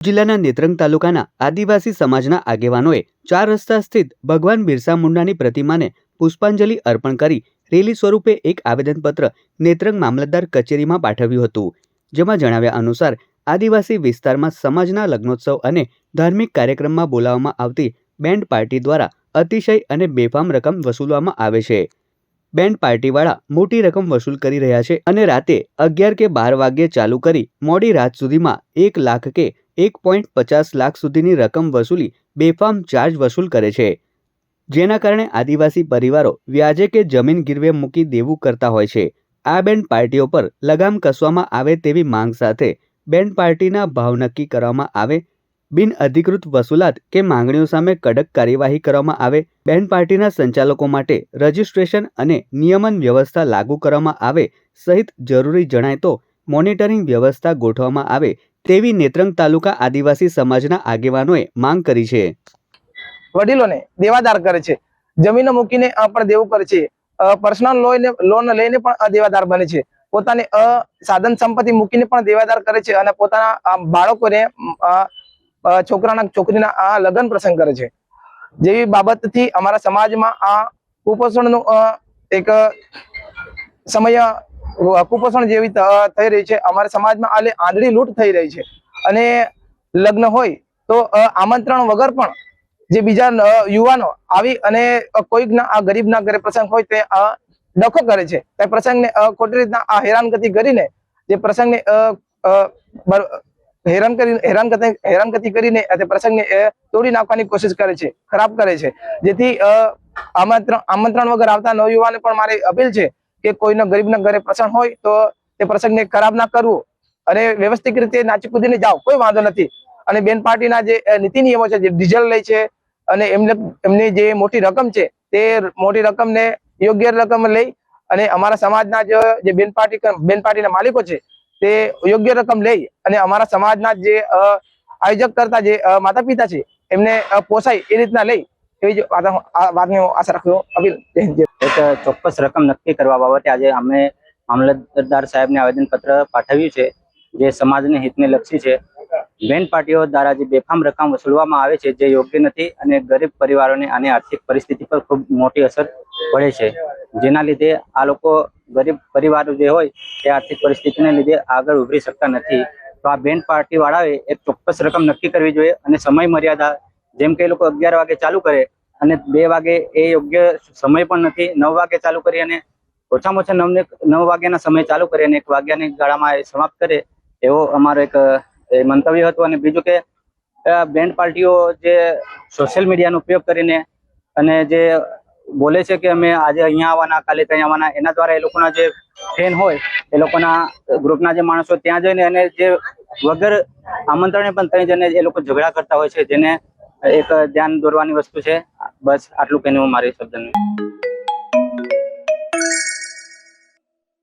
જિલ્લાના નેત્રંગ તાલુકાના આદિવાસી સમાજના આગેવાનોએ 4 રસ્તા સ્થિત ભગવાન બિરસા મુંડાની પ્રતિમાને પુષ્પાંજલિ અર્પણ કરી રેલી સ્વરૂપે એક આવેદનપત્ર નેત્રંગ મામલતદાર કચેરીમાં પાઠવ્યું હતું, જેમાં જણાવ્યા અનુસાર આદિવાસી વિસ્તારમાં સમાજના લગ્નોત્સવ અને ધાર્મિક કાર્યક્રમમાં બોલાવવામાં આવતી બેન્ડ પાર્ટી દ્વારા અતિશય અને બેફામ રકમ વસૂલવામાં આવે છે। બેન્ડ પાર્ટીવાળા મોટી રકમ વસૂલ કરી રહ્યા છે અને રાતે 11 કે 12 વાગ્યે ચાલુ કરી મોડી રાત સુધીમાં 1 લાખ કે 1.50 લાખ સુધીની રકમ વસૂલી બેફામ ચાર્જ વસૂલ કરે છે, જેના કારણે આદિવાસી પરિવારો વ્યાજે કે જમીન ગીરવે મૂકી દેવું કરતા હોય છે। આ બેન્ડ પાર્ટીઓ પર લગામ કસવામાં આવે તેવી માંગ સાથે બેન્ડ પાર્ટીના ભાવ નક્કી કરવામાં આવે, બિન અધિકૃત વસૂલાત કે માંગણીઓ સામે કડક કાર્યવાહી કરવામાં આવે, બેન્ડ પાર્ટીના સંચાલકો માટે રજિસ્ટ્રેશન અને નિયમન વ્યવસ્થા લાગુ કરવામાં આવે સહિત જરૂરી જણાય તો મોનિટરિંગ વ્યવસ્થા ગોઠવવામાં આવે તેવી નેત્રંગ તાલુકા આદિવાસી સમાજના આગેવાનોએ માંગ કરી છે। વડીલોને દેવાદાર કરે છે, જમીનો મૂકીને પણ દેવું કરે છે, પર્સનલ લોન લઈને પણ દેવાદાર બને છે, પોતાની સાધન સંપત્તિ મૂકીને પણ દેવાદાર કરે છે અને પોતાના બાળકોને છોકરાના છોકરીના લગ્ન પ્રસંગ કરે છે। જેવી બાબતથી અમારા સમાજમાં આ કુપોષણનું એક સમય કુપોષણ જેવી થઈ રહી છે। અમારા સમાજમાં આલે આંધળી લૂંટ થઈ રહી છે અને લગ્ન હોય તો આમંત્રણ વગર પણ જે બીજા યુવાનો આવી અને કોઈકના ગરીબના ઘરે પ્રસંગ હોય તે ડખો કરે છે, તે પ્રસંગને ખોટી રીતના હેરાનગતિ કરીને જે પ્રસંગને હેરાનગતિ કરીને તે પ્રસંગને તોડી નાખવાની કોશિશ કરે છે, ખરાબ કરે છે। જેથી આમંત્રણ વગર આવતા નવયુવાને પણ મારી અપીલ છે કે કોઈના ગરીબના ઘરે પ્રસંગ હોય તો તે પ્રસંગને ખરાબ ના કરવું અને વ્યવસ્થિત રીતે નાચી કૂદીને જાઓ, કોઈ વાંધો નથી। અને બેન પાર્ટીના જે નીતિ નિયમો છે, જે ડીઝલ લે છે અને એમની જે મોટી રકમ છે તે મોટી રકમને યોગ્ય રકમ લઈ અને અમારા સમાજના જે બેન પાર્ટીના માલિકો છે તે યોગ્ય રકમ લઈ અને અમારા સમાજના જે આયોજક કરતા જે માતા પિતા છે એમને પોસાય એ રીતના લઈ એવી વાતની આશા રાખું અપીલ। એક ચોક્કસ રકમ નક્કી કરવા બાબતે આજે અમે મામલતદાર સાહેબને આવેદનપત્ર પાઠવ્યું છે, જે સમાજને હિતને લક્ષી છે। બેન્ડ પાર્ટીઓ દ્વારા જે બેફામ રકમ વસૂલવામાં આવે છે જે યોગ્ય નથી અને ગરીબ પરિવારોને આની આર્થિક પરિસ્થિતિ પર ખૂબ મોટી અસર પડે છે, જેના લીધે આ લોકો ગરીબ પરિવારો જે હોય તે આર્થિક પરિસ્થિતિને લીધે આગળ ઉભરી શકતા નથી। તો આ બેન્ડ પાર્ટી વાળાએ એક ચોક્કસ રકમ નક્કી કરવી જોઈએ અને સમય મર્યાદા, જેમ કે એ લોકો 11 વાગે ચાલુ કરે અને 2 વાગે એ યોગ્ય સમય પણ નથી, 9 વાગે ચાલુ કરી અને ઓછામાં ઓછા 9 વાગ્યાના સમય ચાલુ કરે અને 1 વાગ્યાની ગાળામાં એ સમાપ્ત કરે, એવો અમારો એક મંતવ્ય હતું। અને બીજું કે બેન્ડ પાર્ટીઓ જે સોશિયલ મીડિયાનો ઉપયોગ કરીને અને જે બોલે છે કે અમે આજે અહીંયા આવવાના, કાલે ત્યાં આવવાના, એના દ્વારા એ લોકોના જે ફેન હોય એ લોકોના ગ્રુપના જે માણસો ત્યાં જઈને અને જે વગર આમંત્રણે પણ ત્યાં જઈને એ લોકો ઝઘડા કરતા હોય છે, જેને એક ધ્યાન દોરવાની વસ્તુ છે। બસ આટલું કહીને હું મારી શબ્દને